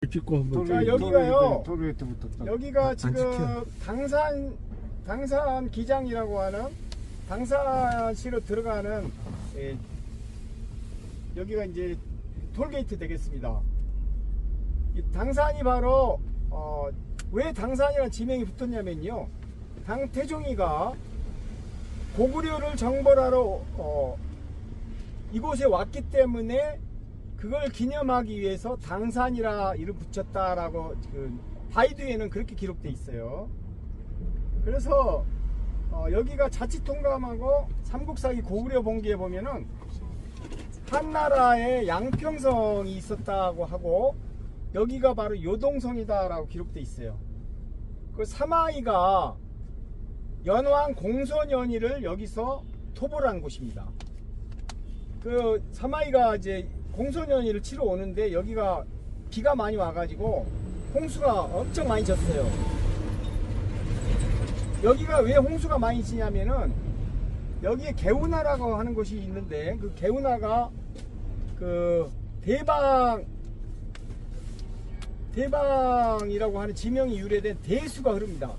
찍고 한번. 자, 여기가요. 도로에부터 여기가 안 지금 찍혀. 당산 기장이라고 하는 당산시로 들어가는 여기가 이제 톨게이트 되겠습니다. 이 당산이 바로 왜 당산이라는 지명이 붙었냐면요, 당태종이가 고구려를 정벌하러 이곳에 왔기 때문에 그걸 기념하기 위해서 당산이라 이름 붙였다라고 바이두에는 그렇게 기록돼 있어요. 그래서 여기가 자치통감하고 삼국사기 고구려 본기에 보면은 한나라에 양평성이 있었다고 하고 여기가 바로 요동성이다라고 기록돼 있어요. 그 사마이가 연왕 공손연희를 여기서 토벌한 곳입니다. 그 사마이가 이제 공손연희를 치러 오는데 여기가 비가 많이 와가지고 홍수가 엄청 많이 졌어요. 여기가 왜 홍수가 많이 지냐면은 여기에 개운하라고 하는 곳이 있는데 그 개운하가 그 대방이라고 하는 지명이 유래된 대수가 흐릅니다.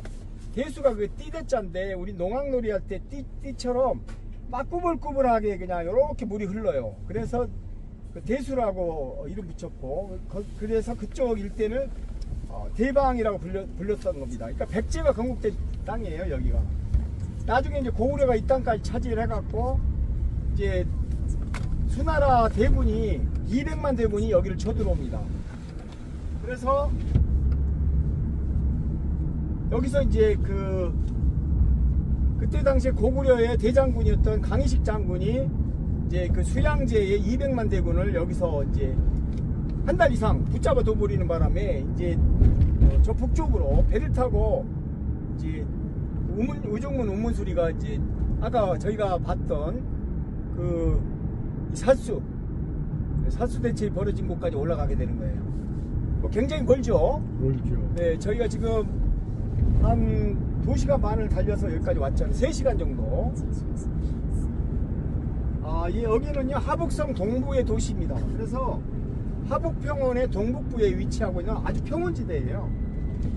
대수가 그 띠대자인데 우리 농악놀이 할 때 띠처럼 막 꾸불꾸불하게 그냥 이렇게 물이 흘러요. 그래서 그 대수라고 이름 붙였고 그래서 그쪽 일대를 대방이라고 불렸던 겁니다. 그러니까 백제가 건국된 땅이에요. 여기가 나중에 이제 고구려가 이 땅까지 차지를 해갖고 이제 수나라 대군이 200만 대군이 여기를 쳐들어옵니다. 그래서 여기서 이제 그때 당시에 고구려의 대장군이었던 강희식 장군이 이제 그 수양제의 200만 대군을 여기서 이제 한 달 이상 붙잡아 둬버리는 바람에 이제 저 북쪽으로 배를 타고 이제 의정문 운문수리가 이제 아까 저희가 봤던 그 사수 대첩이 벌어진 곳까지 올라가게 되는 거예요. 굉장히 멀죠? 멀죠. 네, 저희가 지금 한 2시간 반을 달려서 여기까지 왔잖아요. 3시간 정도. 여기는요, 하북성 동부의 도시입니다. 그래서 하북평원의 동북부에 위치하고 있는 아주 평원지대예요.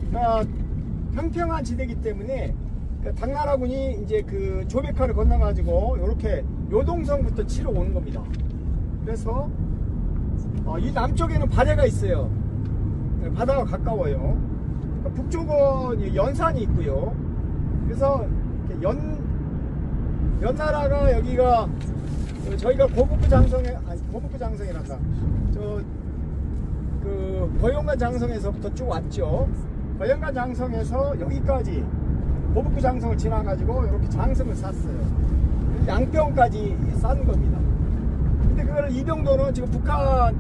그러니까 평평한 지대이기 때문에 당나라군이 이제 그 조백화를 건너가지고 이렇게 요동성부터 치러 오는 겁니다. 그래서 이 남쪽에는 바다가 있어요. 바다가 가까워요. 북쪽은 연산이 있고요. 그래서 연나라가 여기가 저희가 고북부 장성이란다. 그 거영관 장성에서부터 쭉 왔죠. 거영관 장성에서 여기까지 고북부 장성을 지나가지고 이렇게 장성을 쌌어요. 양평까지 싼 겁니다. 근데 그거를 이병도는 지금 북한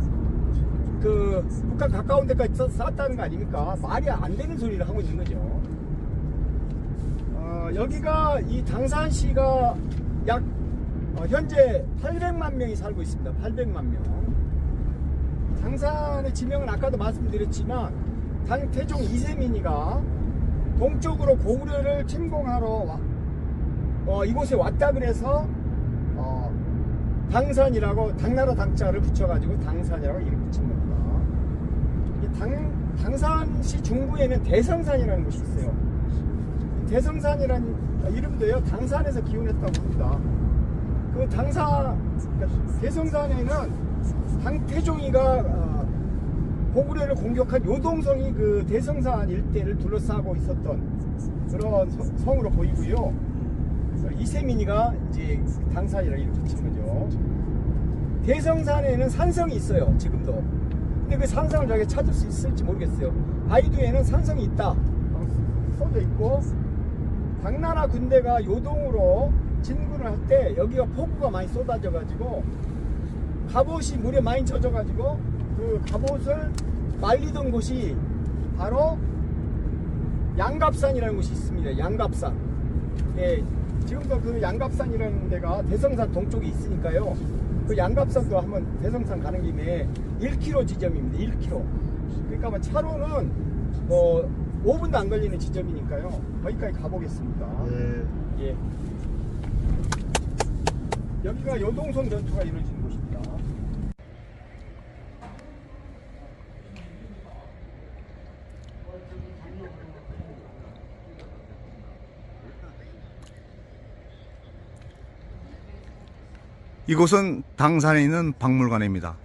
가까운 데까지 쌌다는 거 아닙니까? 말이 안 되는 소리를 하고 있는 거죠. 여기가 이 당산시가 약 현재 800만 명이 살고 있습니다. 800만 명. 당산의 지명은 아까도 말씀드렸지만 당태종 이세민이가 동쪽으로 고구려를 침공하러 이곳에 왔다 그래서 당산이라고 당나라 당자를 붙여가지고 당산이라고 이름 붙인 겁니다. 당산시 중부에는 대성산이라는 곳이 있어요. 대성산이라는 이름도요, 당산에서 기원했다고 합니다. 그 대성산에는 당태종이가 고구려를 공격한 요동성이 그 대성산 일대를 둘러싸고 있었던 그런 성으로 보이고요. 이세민이가 이제 당산이라고 이름 붙인 거죠. 대성산에는 산성이 있어요, 지금도. 근데 그 산성을 저희가 찾을 수 있을지 모르겠어요. 바이두에는 산성이 있다 써져 있고, 당나라 군대가 요동으로 진군을 할 때 여기가 폭우가 많이 쏟아져 가지고 갑옷이 물에 많이 젖어 가지고 그 갑옷을 말리던 곳이 바로 양갑산이라는 곳이 있습니다. 양갑산. 예, 지금도 그 양갑산이라는 데가 대성산 동쪽에 있으니까요. 그 양갑산도 한번 대성산 가는 김에 1km 지점입니다. 1km. 그러니까 뭐 차로는 뭐 5분도 안 걸리는 지점이니까요. 거기까지 가보겠습니다. 네. 예. 여기가 요동성 전투가 이루어지는 곳입니다. 이곳은 당산에 있는 박물관입니다.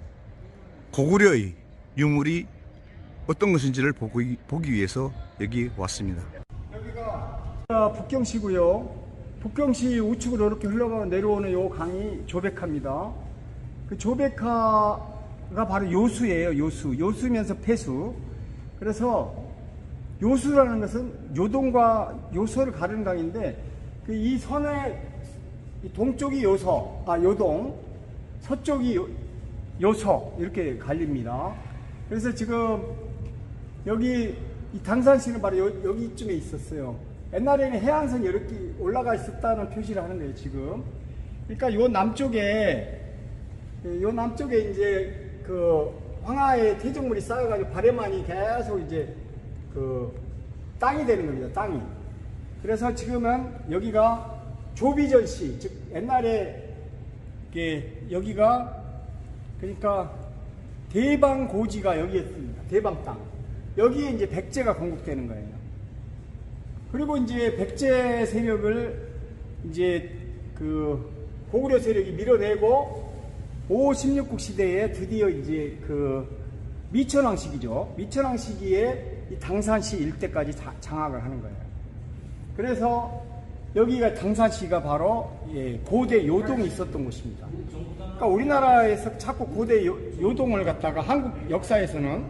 고구려의 유물이 어떤 것인지를 보기 위해서 여기 왔습니다. 여기가 북경시고요. 북경시 우측으로 이렇게 흘러가 내려오는 요 강이 조백하입니다. 그 조백하가 바로 요수예요. 요수면서 폐수. 그래서 요수라는 것은 요동과 요서를 가르는 강인데 이 선의 동쪽이 요동, 서쪽이 요서 이렇게 갈립니다. 그래서 지금 여기 이 당산시는 바로 여기쯤에 있었어요. 옛날에는 해안선이 이렇게 올라가 있었다는 표시를 하는 거예요, 지금. 그러니까 요 남쪽에 이제 그 황하의 퇴적물이 쌓여가지고 바래만이 계속 이제 그 땅이 되는 겁니다, 땅이. 그래서 지금은 여기가 조비전시, 즉 옛날에 여기가 그러니까 대방고지가 여기였습니다. 대방 땅. 여기에 이제 백제가 건국되는 거예요. 그리고 이제 백제 세력을 이제 그 고구려 세력이 밀어내고 5, 16국 시대에 드디어 이제 그 미천왕 시기에 이 당산시 일대까지 장악을 하는 거예요. 그래서 여기가 당산시가 바로 고대 요동이 있었던 곳입니다. 그러니까 우리나라에서 자꾸 고대 요동을 갖다가 한국 역사에서는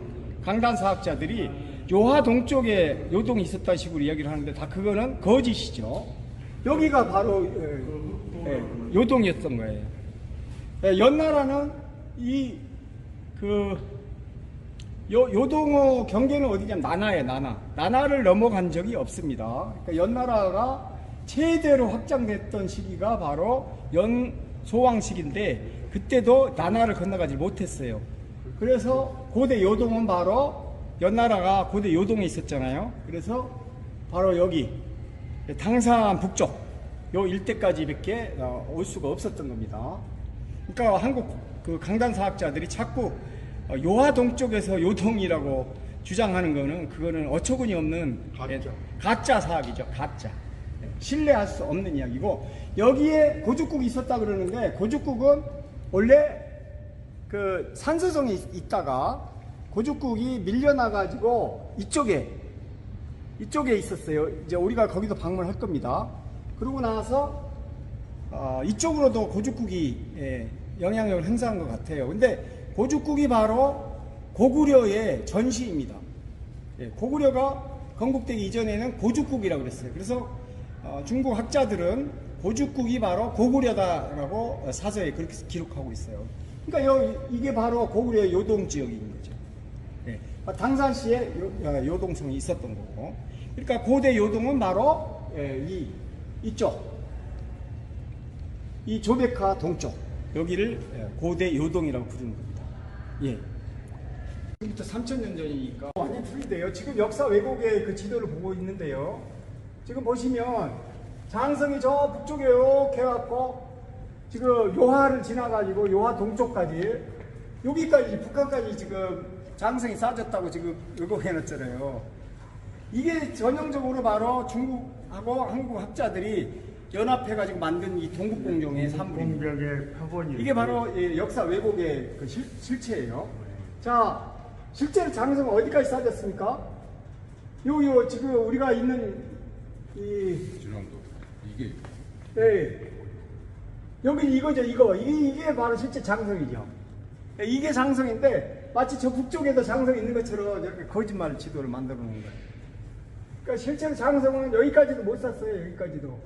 강단사학자들이 요하 동쪽에 요동이 있었다는 식으로 이야기를 하는데 다 그거는 거짓이죠. 여기가 바로 요동이었던 거예요. 연나라는 이 요동의 경계는 어디냐면 나나예요. 나나를 넘어간 적이 없습니다. 그러니까 연나라가 최대로 확장됐던 시기가 바로 연소왕 시기인데 그때도 나나를 건너가지 못했어요. 그래서 고대 요동은 바로 연나라가 고대 요동에 있었잖아요. 그래서 바로 여기 당산 북쪽 요 일대까지밖에 올 수가 없었던 겁니다. 그러니까 한국 그 강단사학자들이 자꾸 요하 동쪽에서 요동이라고 주장하는 거는 그거는 어처구니 없는 가짜 사학이죠. 가짜. 신뢰할 수 없는 이야기고 여기에 고죽국이 있었다 그러는데 고죽국은 원래 그 산서성에 있다가 고죽국이 밀려나가지고 이쪽에 있었어요. 이제 우리가 거기도 방문할 겁니다. 그러고 나서 이쪽으로도 고죽국이 영향력을 행사한 것 같아요. 근데 고죽국이 바로 고구려의 전시입니다. 고구려가 건국되기 이전에는 고죽국이라고 그랬어요. 그래서 중국 학자들은 고죽국이 바로 고구려다라고 사서에 그렇게 기록하고 있어요. 그러니까 이게 바로 고구려의 요동 지역인 거죠. 당산시에 요동성이 있었던 거고. 그러니까 고대 요동은 바로 이쪽, 이 조백하 동쪽 여기를 고대 요동이라고 부르는 겁니다. 지금부터 3000년 전이니까 완전히 틀리대요. 지금 역사 왜곡의 그 지도를 보고 있는데요. 지금 보시면 장성이 저 북쪽에 이렇게 해갖고 지금 요하를 지나가지고 요하 동쪽까지 여기까지 북한까지 지금 장성이 쌓아졌다고 지금 왜곡해놨잖아요. 이게 전형적으로 바로 중국하고 한국 학자들이 연합해가지고 만든 이 동북공정의 산물입니다. 이게 바로 역사 왜곡의 그 실체예요. 자, 실제로 장성은 어디까지 쌓아졌습니까? 요 지금 우리가 있는 지난도 이게 여기 이거죠. 이게 바로 실제 장성이죠. 이게 장성인데 마치 저 북쪽에도 장성이 있는 것처럼 이렇게 거짓말 지도를 만들어 놓은 거예요. 그러니까 실제로 장성은 여기까지도 못 샀어요. 여기까지도.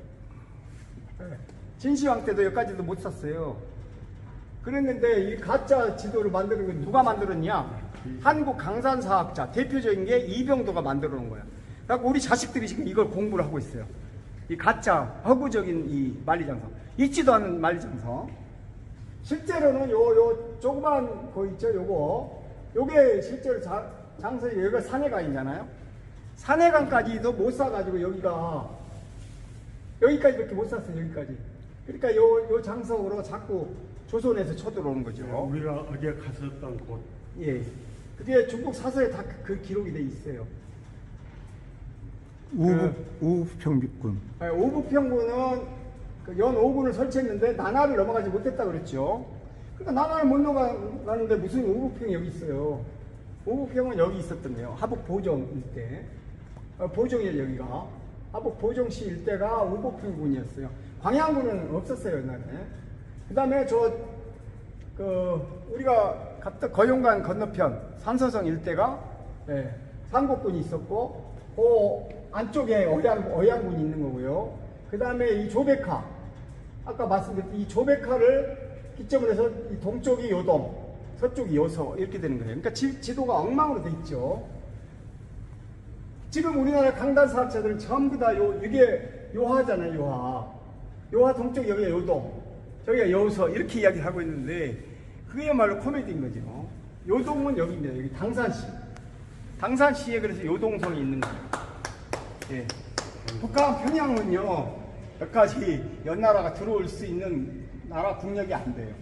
진시황 때도 여기까지도 못 샀어요. 그랬는데 이 가짜 지도를 만드는 건 누가 만들었냐? 한국 강산사학자 대표적인 게 이병도가 만들어 놓은 거야. 그래서 우리 자식들이 지금 이걸 공부를 하고 있어요. 이 가짜 허구적인 이 만리장성, 있지도 않은 만리장성. 실제로는 요 조그만 거 있죠, 요게 실제로 장성이 여기가 산해강이잖아요. 산해강까지도 못 사가지고 여기까지밖에 못 샀어요. 여기까지. 그러니까 요 장성으로 자꾸 조선에서 쳐들어오는 거죠. 우리가 어제 갔었던 곳. 그게 중국 사서에 다 그 기록이 돼 있어요. 우북평군. 우북평군은 연 5군을 설치했는데 나나를 넘어가지 못했다 그랬죠. 그러니까 나나를 못 넘어가는데 무슨 오곡평이 여기 있어요. 오곡평은 여기 있었던데요. 하북 보정 일대. 보정이에요, 여기가. 하북 보정시 일대가 오곡평군이었어요. 광양군은 없었어요, 옛날에. 그 다음에 우리가 갔던 거용간 건너편 산서성 일대가 상곡군이 있었고, 그 안쪽에 어양군이 있는 거고요. 그 다음에 이 조백화, 아까 말씀드렸던 이 조백화를 기점으로 해서 이 동쪽이 요동, 서쪽이 요서 이렇게 되는 거예요. 그러니까 지도가 엉망으로 돼 있죠. 지금 우리나라 강단 사학자들은 전부 다 이게 요하잖아요, 요하. 요하 동쪽 여기가 요동, 저기가 요서 이렇게 이야기를 하고 있는데 그게야말로 코미디인 거죠. 요동은 여기입니다. 여기 당산시. 당산시에 그래서 요동성이 있는 거예요. 예. 북한 평양은요, 여기까지 연나라가 들어올 수 있는 나라 국력이 안 돼요.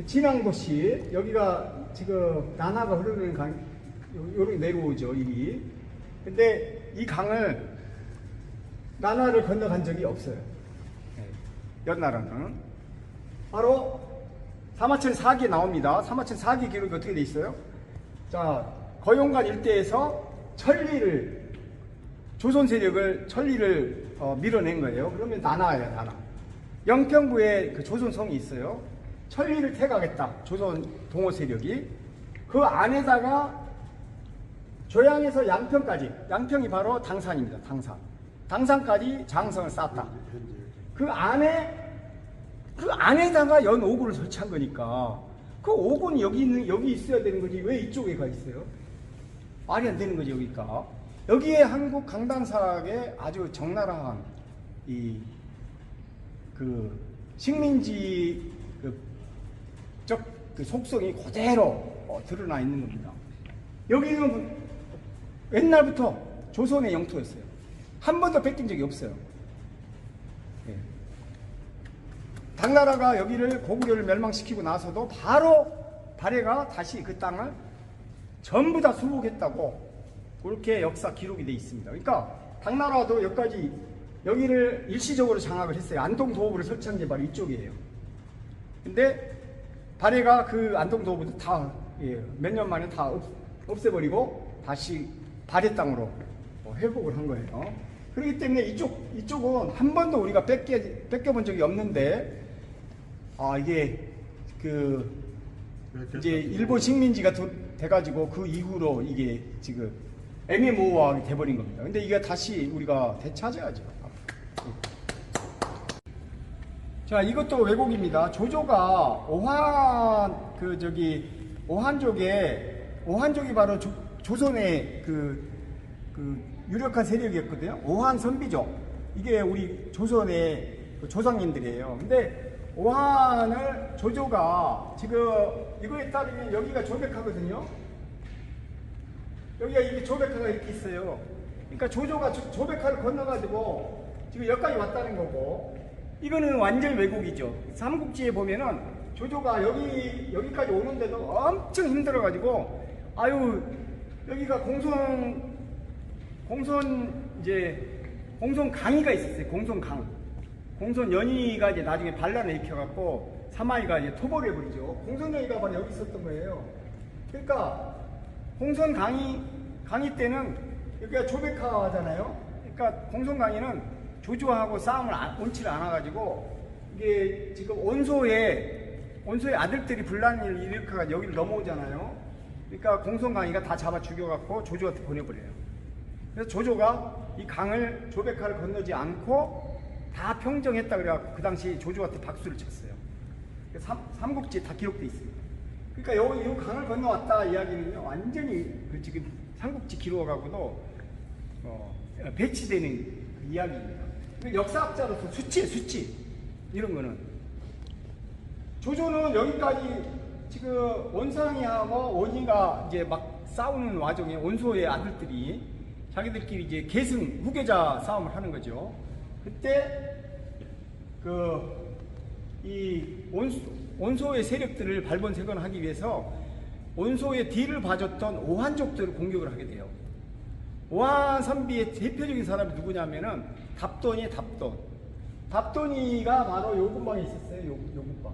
진앙도시, 여기가 지금 나나가 흐르는 강, 요렇게 내려오죠, 이. 근데 이 강을 나나를 건너간 적이 없어요. 연나라는. 바로 사마천 4기에 나옵니다. 사마천 4기 기록이 어떻게 돼 있어요? 자, 거용간 일대에서 조선 세력을 천리를 밀어낸 거예요. 그러면 나나예요, 나나. 영평구에 그 조선성이 있어요. 천리를 퇴각했다, 조선 동호 세력이. 그 안에다가 조양에서 양평까지, 양평이 바로 당산입니다, 당산. 당산까지 장성을 쌓았다. 그 안에다가 연 5군을 설치한 거니까 그 5군이 여기 있어야 되는 거지 왜 이쪽에 가 있어요? 말이 안 되는 거지, 여기가. 여기에 한국 강단사학의 아주 적나라한 식민지 그 속성이 그대로 드러나 있는 겁니다. 여기는 옛날부터 조선의 영토였어요. 한 번도 뺏긴 적이 없어요. 예. 당나라가 여기를 고구려를 멸망시키고 나서도 바로 발해가 다시 그 땅을 전부 다 수복했다고 그렇게 역사 기록이 돼 있습니다. 그러니까 당나라도 여기를 일시적으로 장악을 했어요. 안동도읍을 설치한 게 바로 이쪽이에요. 근데 발해가 그 안동도읍을 다 몇 년 만에 다 없애버리고 다시 발해 땅으로 회복을 한 거예요. 그렇기 때문에 이쪽은 한 번도 우리가 뺏겨본 적이 없는데, 이게 이제 일본 식민지가 돼가지고 그 이후로 이게 지금 애매모호하게 돼버린 겁니다. 근데 이게 다시 우리가 되찾아야죠. 자, 이것도 왜곡입니다. 조조가 오한족이 바로 조선의 그 유력한 세력이었거든요. 오한 선비족. 이게 우리 조선의 조상님들이에요. 근데 오한을 조조가 지금 이거에 따르면 여기가 조백하거든요. 여기가 이게 조백하가 이렇게 있어요. 그러니까 조조가 조백하를 건너가지고 지금 여기까지 왔다는 거고, 이거는 완전 왜곡이죠. 삼국지에 보면은 조조가 여기까지 오는데도 엄청 힘들어가지고, 여기가 공손강이가 있었어요. 공손연희가 이제 나중에 반란을 일으켜갖고 사마이가 이제 토벌을 해버리죠. 공손연희가 바로 여기 있었던 거예요. 그러니까 공손강이 때는 여기가 조백하잖아요. 그러니까 공손강이는 조조하고 싸움을 원치를 않아가지고 이게 지금 온소의 아들들이 분란을 일으켜가 여기를 넘어오잖아요. 그러니까 공손강이가 다 잡아 죽여갖고 조조한테 보내버려요. 그래서 조조가 이 강을 조백하를 건너지 않고 다 평정했다 그래갖고 그 당시 조조한테 박수를 쳤어요. 삼국지에 다 기록돼 있습니다. 그러니까 이 강을 건너왔다 이야기는요, 완전히 지금 삼국지 기록하고도 배치되는 그 이야기입니다. 역사학자로서 수치 이런 거는 조조는 여기까지 지금 원상이하고 원희가 이제 막 싸우는 와중에 온소의 아들들이 자기들끼리 이제 계승 후계자 싸움을 하는 거죠. 그때 이 온소의 세력들을 발본색원하기 위해서 온소의 뒤를 봐줬던 오한족들을 공격을 하게 돼요. 오한 선비의 대표적인 사람이 누구냐면은 답돈이에요, 답돈. 답돈이가 바로 요 근방에 있었어요. 요 근방.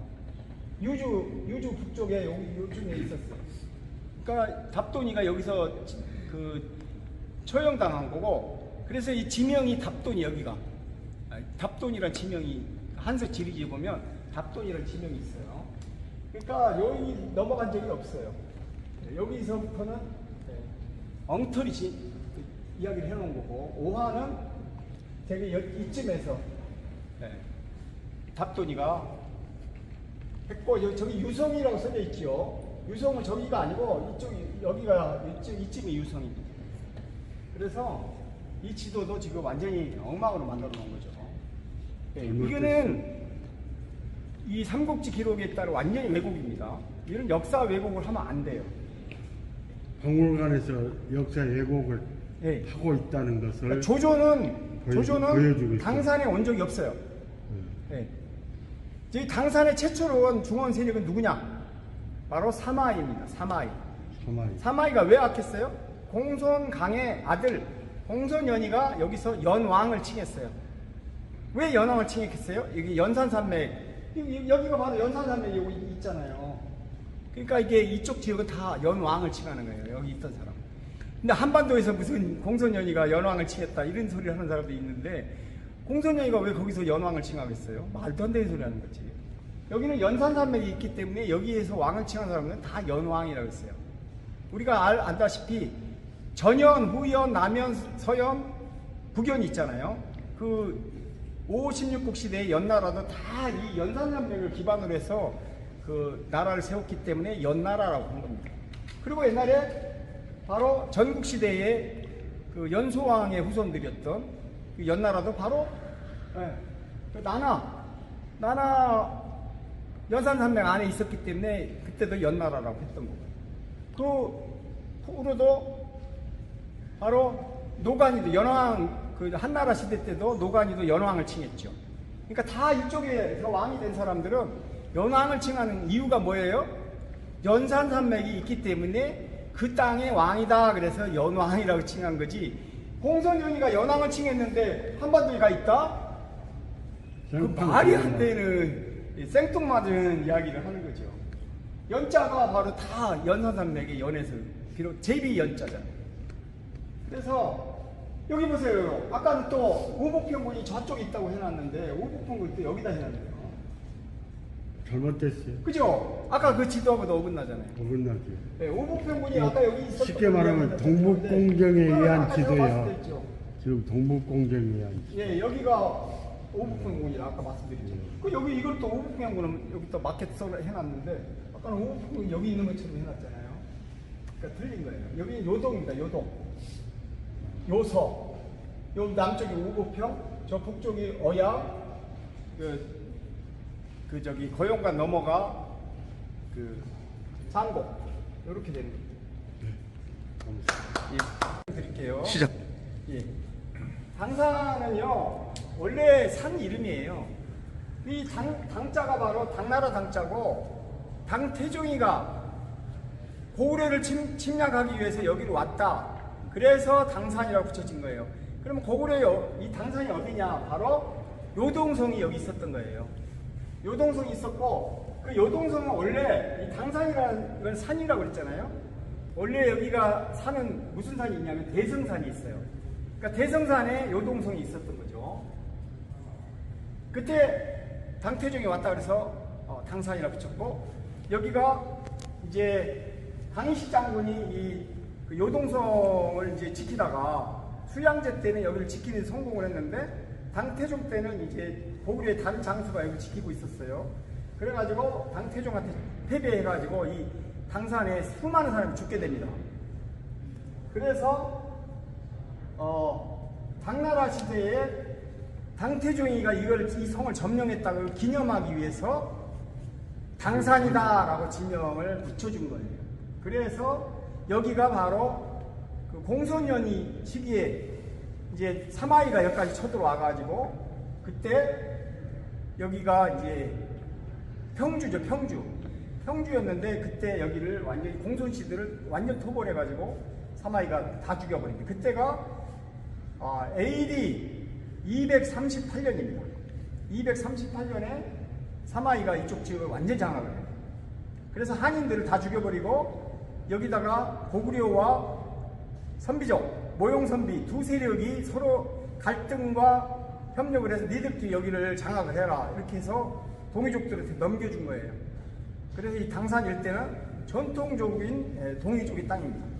유주 북쪽에 요쯤에 있었어요. 그러니까 답돈이가 여기서 처형당한 거고, 그래서 이 지명이 답돈이 여기가 답돈이란 지명이 한서 지리지에 보면 답돈이라는 지명이 있어요. 그러니까 여기 넘어간 적이 없어요. 여기서부터는 엉터리 이야기를 해놓은 거고, 오화는 되게 이쯤에서 답돈이가 했고, 저기 유성이라고 써져 있죠. 유성은 저기가 아니고 여기가 이쯤이 유성입니다. 그래서 이 지도도 지금 완전히 엉망으로 만들어 놓은 거죠. 이거는 이 삼국지 기록에 따라 완전히 왜곡입니다. 이런 역사 왜곡을 하면 안 돼요. 박물관에서 역사 왜곡을 네. 하고 있다는 것을 조조는 보여주고 있어요. 당산에 온 적이 없어요. 네. 이 당산의 최초로 온 중원 세력은 누구냐? 바로 사마이입니다. 사마이가 왜 왔겠어요? 공손강의 아들 공손연희가 여기서 연왕을 칭했어요. 왜 연왕을 칭했겠어요? 여기 연산산맥, 여기가 바로 연산산맥이 여기 있잖아요. 그러니까 이게 이쪽 지역은 다 연왕을 칭하는 거예요. 여기 있던 사람. 근데 한반도에서 무슨 공손연희가 연왕을 칭했다 이런 소리를 하는 사람도 있는데, 공손연희가 왜 거기서 연왕을 칭하겠어요? 말도 안 되는 소리 하는 거지. 여기는 연산산맥이 있기 때문에 여기에서 왕을 칭하는 사람은 다 연왕이라고 했어요. 우리가 알다시피 전연, 후연, 남연, 서연, 북연이 있잖아요. 그 5, 16국 시대의 연나라도 다 이 연산산맥을 기반으로 해서 그 나라를 세웠기 때문에 연나라라고 한 겁니다. 그리고 옛날에 바로 전국 시대의 그 연소왕의 후손들이었던 그 연나라도 바로 나나 연산산맥 안에 있었기 때문에 그때도 연나라라고 했던 거고, 그 후로도 바로 노관이도 연왕, 그 한나라 시대 때도 노관이도 연왕을 칭했죠. 그러니까 다 이쪽에서 왕이 된 사람들은 연왕을 칭하는 이유가 뭐예요? 연산산맥이 있기 때문에 그 땅의 왕이다, 그래서 연왕이라고 칭한 거지. 공손연희가 연왕을 칭했는데 한반도에가 있다? 그 말이 안 되는 생뚱맞은 이야기를 하는 거죠. 연자가 바로 다 연산산맥의 연에서 비록 제비 연자잖아요. 그래서 여기 보세요. 아까는 또 오복평군이 저쪽에 있다고 해놨는데 오복평군이 또 여기다 해놨네요. 잘못됐어요. 그죠? 아까 그 지도하고도 어긋나잖아요. 어긋나죠. 네, 오복평군이 아까 여기 있었던, 쉽게 말하면 동북공정에 의한 지도야. 지도. 지금 동북공정에 의한 지도. 예, 여기가 오북평군이라 아까 말씀드렸죠. 그 여기 이걸 또 오북평군은 여기 또 마켓 해놨는데 아까는 오북평군 여기 있는 것처럼 해놨잖아요. 그러니까 틀린 거예요. 여기 요동입니다. 요동. 요서. 요 남쪽이 오북평, 저 북쪽이 어야. 그 저기 거용관 넘어가 그 상곡. 이렇게 되는 겁니다. 예, 드릴게요. 시작. 예. 당산은요 원래 산 이름이에요. 이 당자가 바로 당나라 당자고, 당태종이가 고구려를 침략하기 위해서 여기로 왔다. 그래서 당산이라고 붙여진 거예요. 그러면 고구려 이 당산이 어디냐? 바로 요동성이 여기 있었던 거예요. 요동성이 있었고, 그 요동성은 원래 이 당산이라는 건 산이라고 그랬잖아요. 원래 여기가 산은 무슨 산이 있냐면 대성산이 있어요. 그러니까 대성산에 요동성이 있었던 거죠. 그때 당태종이 왔다 그래서 당산이라 붙였고, 여기가 이제 강희식 장군이 그 요동성을 이제 지키다가 수양제 때는 여기를 지키는 데 성공을 했는데, 당태종 때는 이제 고구려의 다른 장수가 여기 지키고 있었어요. 그래가지고 당태종한테 패배해가지고 이 당산에 수많은 사람이 죽게 됩니다. 그래서 당나라 시대에 당태종이가 이 성을 점령했다고 기념하기 위해서 당산이다라고 지명을 붙여준 거예요. 그래서 여기가 바로 그 공손연희 시기에 이제 사마이가 여기까지 쳐들어와가지고, 그때 여기가 이제 평주죠, 평주였는데 그때 여기를 완전히 공손씨들을 완전 토벌해가지고 사마이가 다 죽여버린 거예요. 그때가 AD 238년입니다. 238년에 사마이가 이쪽 지역을 완전 장악을 해요. 그래서 한인들을 다 죽여버리고 여기다가 고구려와 선비족, 모용선비 두 세력이 서로 갈등과 협력을 해서 니들끼리 여기를 장악을 해라 이렇게 해서 동이족들한테 넘겨준 거예요. 그래서 이 당산 일대는 전통적인 동이족의 땅입니다.